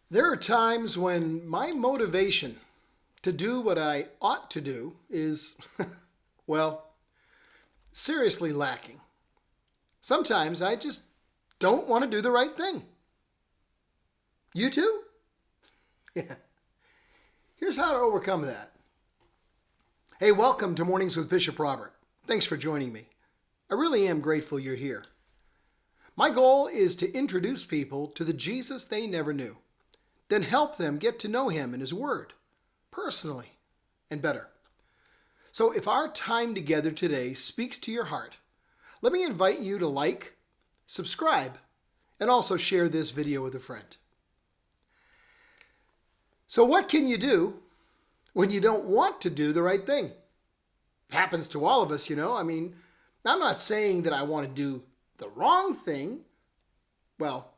There are times when my motivation to do what I ought to do is, well, seriously lacking. Sometimes I just don't want to do the right thing. You too? Yeah. Here's how to overcome that. Hey, welcome to Mornings with Bishop Robert. Thanks for joining me. I really am grateful you're here. My goal is to introduce people to the Jesus they never knew, then help them get to know him and his word, personally and better. So if our time together today speaks to your heart, let me invite you to like, subscribe, and also share this video with a friend. So what can you do when you don't want to do the right thing? It happens to all of us, I'm not saying that I want to do the wrong thing. Well,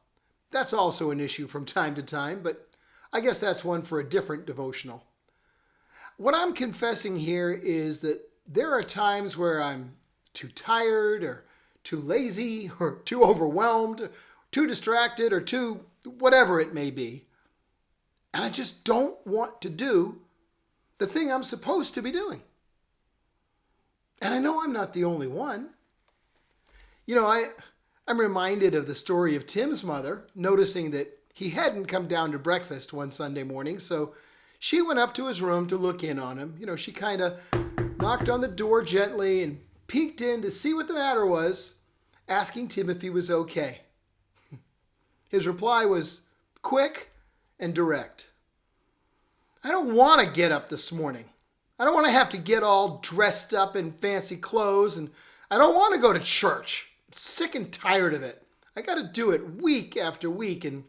that's also an issue from time to time, but I guess that's one for a different devotional. What I'm confessing here is that there are times where I'm too tired or too lazy or too overwhelmed, too distracted or too whatever it may be. And I just don't want to do the thing I'm supposed to be doing. And I know I'm not the only one. I'm reminded of the story of Tim's mother noticing that he hadn't come down to breakfast one Sunday morning, so she went up to his room to look in on him. She kind of knocked on the door gently and peeked in to see what the matter was, asking Tim if he was okay. His reply was quick and direct. I don't want to get up this morning. I don't want to have to get all dressed up in fancy clothes, and I don't want to go to church. I'm sick and tired of it. I got to do it week after week, and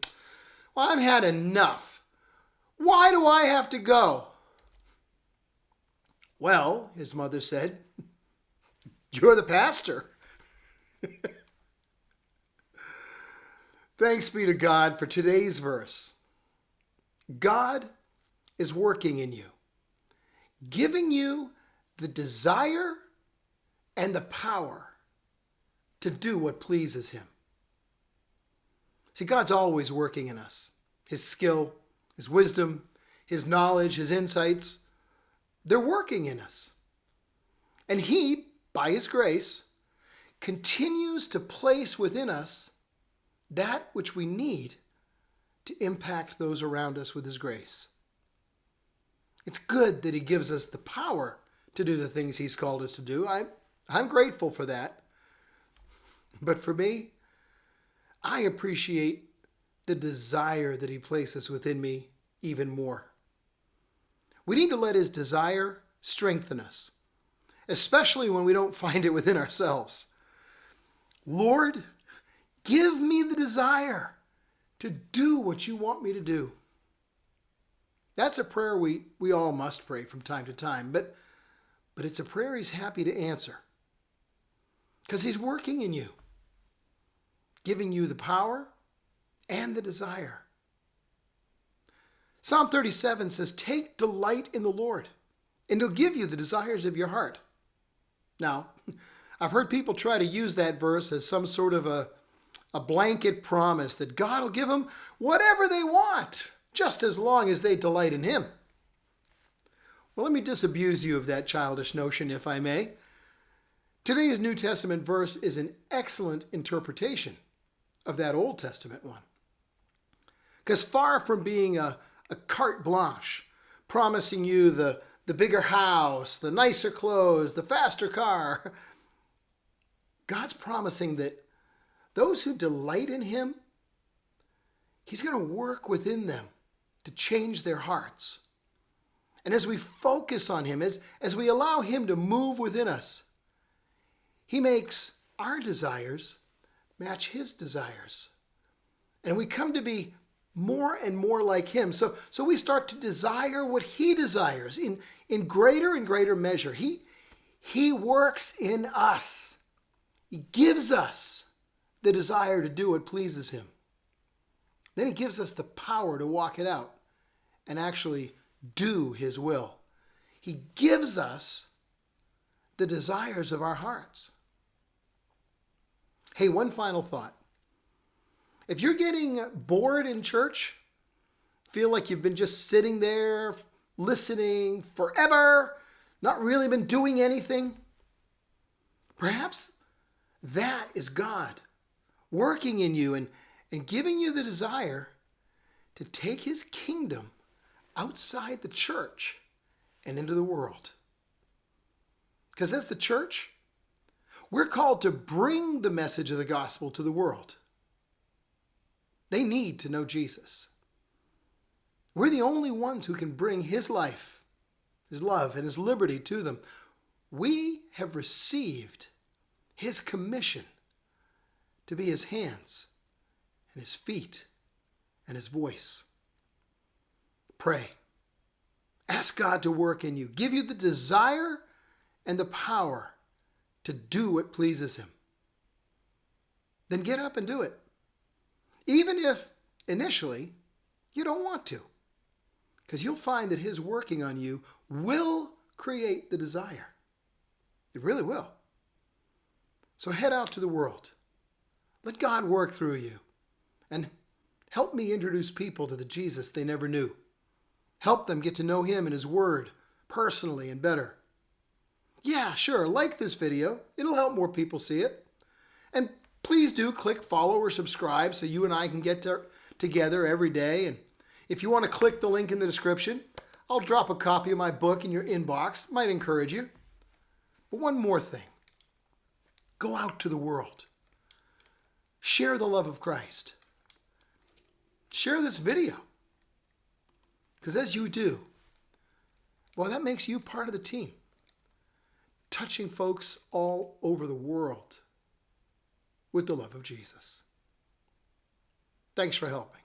well, I've had enough. Why do I have to go? Well, his mother said, you're the pastor. Thanks be to God for today's verse. God is working in you, giving you the desire and the power to do what pleases him. See, God's always working in us. His skill, his wisdom, his knowledge, his insights, they're working in us. And he, by his grace, continues to place within us that which we need to impact those around us with his grace. It's good that he gives us the power to do the things he's called us to do. I'm grateful for that. But for me, I appreciate the desire that he places within me even more. We need to let his desire strengthen us, especially when we don't find it within ourselves. Lord, give me the desire to do what you want me to do. That's a prayer we all must pray from time to time, but it's a prayer he's happy to answer because he's working in you, giving you the power and the desire. Psalm 37 says, take delight in the Lord, and he'll give you the desires of your heart. Now, I've heard people try to use that verse as some sort of a blanket promise that God will give them whatever they want, just as long as they delight in him. Well, let me disabuse you of that childish notion, if I may. Today's New Testament verse is an excellent interpretation of that Old Testament one. Because far from being a carte blanche, promising you the bigger house, the nicer clothes, the faster car, God's promising that those who delight in him, he's going to work within them to change their hearts. And as we focus on him, as we allow him to move within us, he makes our desires match his desires. And we come to be more and more like him. So we start to desire what he desires in greater and greater measure. He works in us. He gives us the desire to do what pleases him. Then he gives us the power to walk it out and actually do his will. He gives us the desires of our hearts. Hey, one final thought. If you're getting bored in church, feel like you've been just sitting there listening forever, not really been doing anything? Perhaps that is God working in you and giving you the desire to take his kingdom outside the church and into the world. Because as the church, we're called to bring the message of the gospel to the world. They need to know Jesus. We're the only ones who can bring his life, his love, and his liberty to them. We have received his commission to be his hands and his feet and his voice. Pray. Ask God to work in you, give you the desire and the power to do what pleases him. Then get up and do it. Even if initially you don't want to. Because you'll find that his working on you will create the desire. It really will. So head out to the world. Let God work through you. And help me introduce people to the Jesus they never knew. Help them get to know him and his word personally and better. Yeah, sure, like this video. It'll help more people see it. And please do click follow or subscribe so you and I can get together every day. And if you want to click the link in the description, I'll drop a copy of my book in your inbox. It might encourage you. But one more thing. Go out to the world. Share the love of Christ. Share this video. Because as you do, well, that makes you part of the team. Touching folks all over the world with the love of Jesus. Thanks for helping.